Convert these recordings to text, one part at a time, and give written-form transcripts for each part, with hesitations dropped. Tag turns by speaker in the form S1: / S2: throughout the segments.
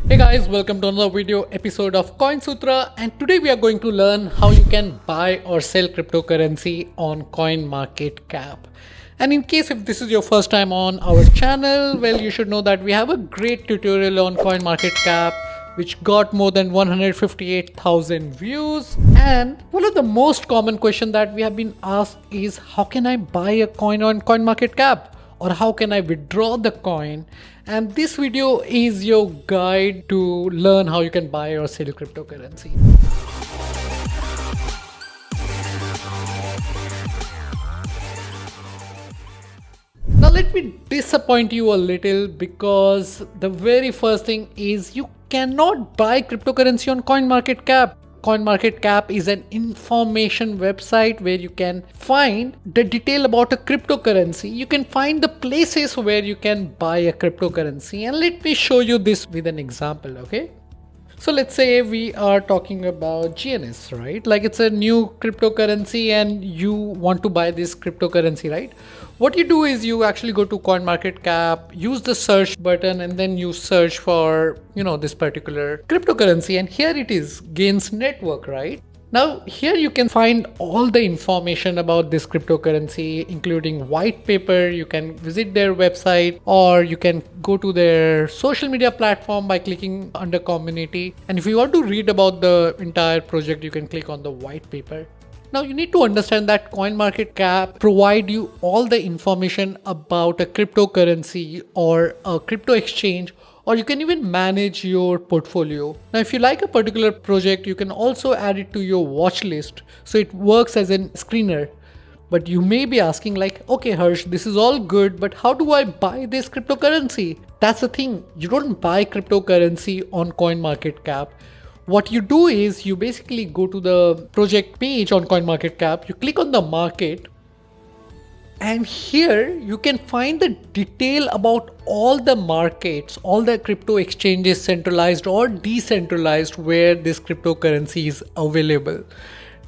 S1: Hey guys, welcome to another video episode of CoinSutra, and today we are going to learn how you can buy or sell cryptocurrency on CoinMarketCap. And in case if this is your first time on our channel, well, you should know that we have a great tutorial on CoinMarketCap which got more than 158,000 views. And one of the most common questions that we have been asked is, how can I buy a coin on CoinMarketCap? Or how can I withdraw the coin? And this video is your guide to learn how you can buy or sell cryptocurrency. Now let me disappoint you a little, because the very first thing is you cannot buy cryptocurrency on CoinMarketCap. CoinMarketCap is an information website where you can find the detail about a cryptocurrency. You can find the places where you can buy a cryptocurrency, and let me show you this with an example. Okay, so let's say we are talking about GNS, right? Like it's a new cryptocurrency and you want to buy this cryptocurrency, right? What you do is you actually go to CoinMarketCap, use the search button, and then you search for, this particular cryptocurrency. And here it is, Gains Network, right? Now here you can find all the information about this cryptocurrency, including white paper. You can visit their website, or you can go to their social media platform by clicking under community. And if you want to read about the entire project, you can click on the white paper. Now you need to understand that CoinMarketCap provide you all the information about a cryptocurrency or a crypto exchange, or you can even manage your portfolio. Now if you like a particular project, you can also add it to your watch list, so it works as a screener. But you may be asking like, okay Harsh, this is all good, but how do I buy this cryptocurrency? That's the thing, you don't buy cryptocurrency on CoinMarketCap. What you do is you basically go to the project page on CoinMarketCap, you click on the market, and here you can find the detail about all the markets, all the crypto exchanges, centralized or decentralized, where this cryptocurrency is available.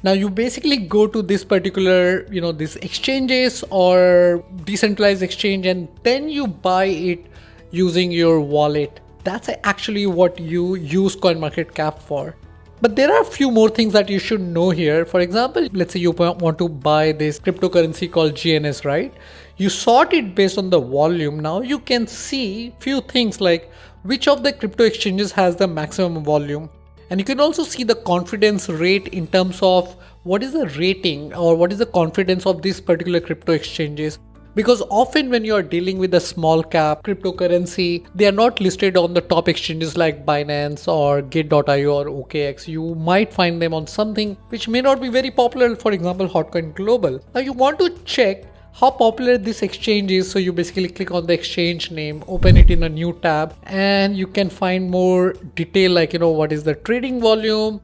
S1: Now you basically go to this particular, this exchanges or decentralized exchange, and then you buy it using your wallet. That's actually what you use CoinMarketCap for. But there are a few more things that you should know here. For example, let's say you want to buy this cryptocurrency called GNS, right? You sort it based on the volume. Now you can see few things like which of the crypto exchanges has the maximum volume. And you can also see the confidence rate in terms of what is the rating or what is the confidence of this particular crypto exchanges. Because often when you are dealing with a small cap cryptocurrency, they are not listed on the top exchanges like Binance or Gate.io or OKX. You might find them on something which may not be very popular, for example, Hotcoin Global. Now you want to check how popular this exchange is, so you basically click on the exchange name, open it in a new tab, and you can find more detail like, what is the trading volume,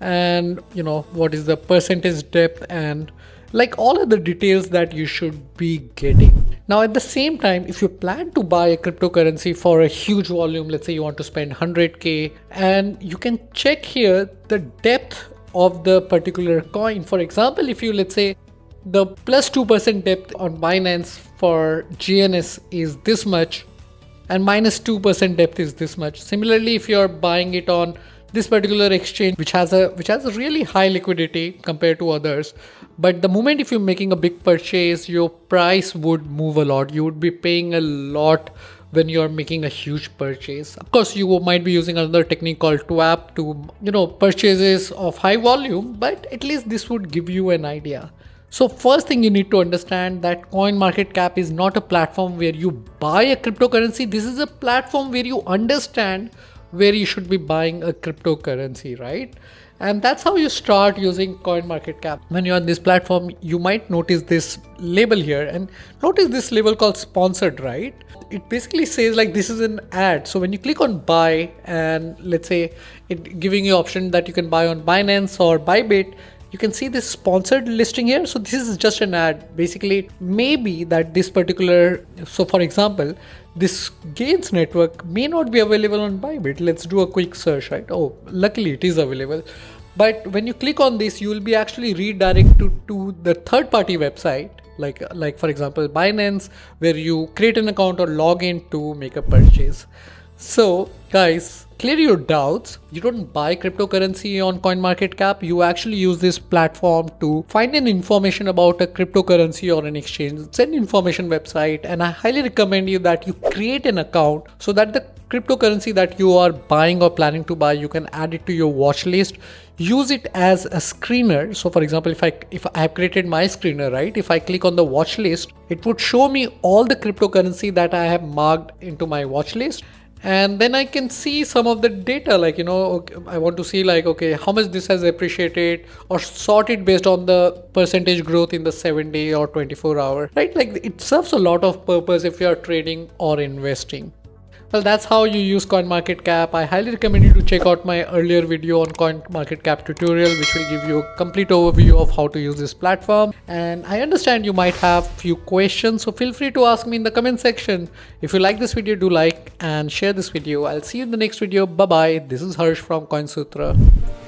S1: and what is the percentage depth, and like all of the details that you should be getting. Now at the same time, if you plan to buy a cryptocurrency for a huge volume, let's say you want to spend 100k, and you can check here the depth of the particular coin. For example, if you, let's say the plus 2% depth on Binance for GNS is this much, and minus 2% depth is this much. Similarly, if you're buying it on this particular exchange which has a really high liquidity compared to others, but the moment if you're making a big purchase, your price would move a lot. You would be paying a lot when you're making a huge purchase. Of course, you might be using another technique called TWAP to purchases of high volume, but at least this would give you an idea. So first thing you need to understand that CoinMarketCap is not a platform where you buy a cryptocurrency. This is a platform where you understand where you should be buying a cryptocurrency, right? And that's how you start using CoinMarketCap. When you're on this platform, you might notice this label here, and notice this label called sponsored, right? It basically says like this is an ad. So when you click on buy, and let's say it giving you option that you can buy on Binance or Bybit, you can see this sponsored listing here. So this is just an ad. Basically, maybe that this particular, so for example, this Gains network may not be available on Bybit. Let's do a quick search, right? Oh, luckily it is available. But when you click on this, you will be actually redirected to the third-party website, like for example Binance, where you create an account or log in to make a purchase. So guys, clear your doubts. You don't buy cryptocurrency on CoinMarketCap. You actually use this platform to find an information about a cryptocurrency or an exchange. It's an information website, and I highly recommend you that you create an account so that the cryptocurrency that you are buying or planning to buy, you can add it to your watch list. Use it as a screener. So for example, if I have created my screener, right, if I click on the watch list, it would show me all the cryptocurrency that I have marked into my watch list. And then I can see some of the data, like, you know, okay, I want to see like, okay, how much this has appreciated, or sort it based on the percentage growth in the 7-day or 24-hour, right? Like, it serves a lot of purpose if you are trading or investing. Well, that's how you use CoinMarketCap. I highly recommend you to check out my earlier video on CoinMarketCap tutorial, which will give you a complete overview of how to use this platform. And I understand you might have few questions, so feel free to ask me in the comment section. If you like this video, do like and share this video. I'll see you in the next video. Bye bye. This is Harsh from CoinSutra.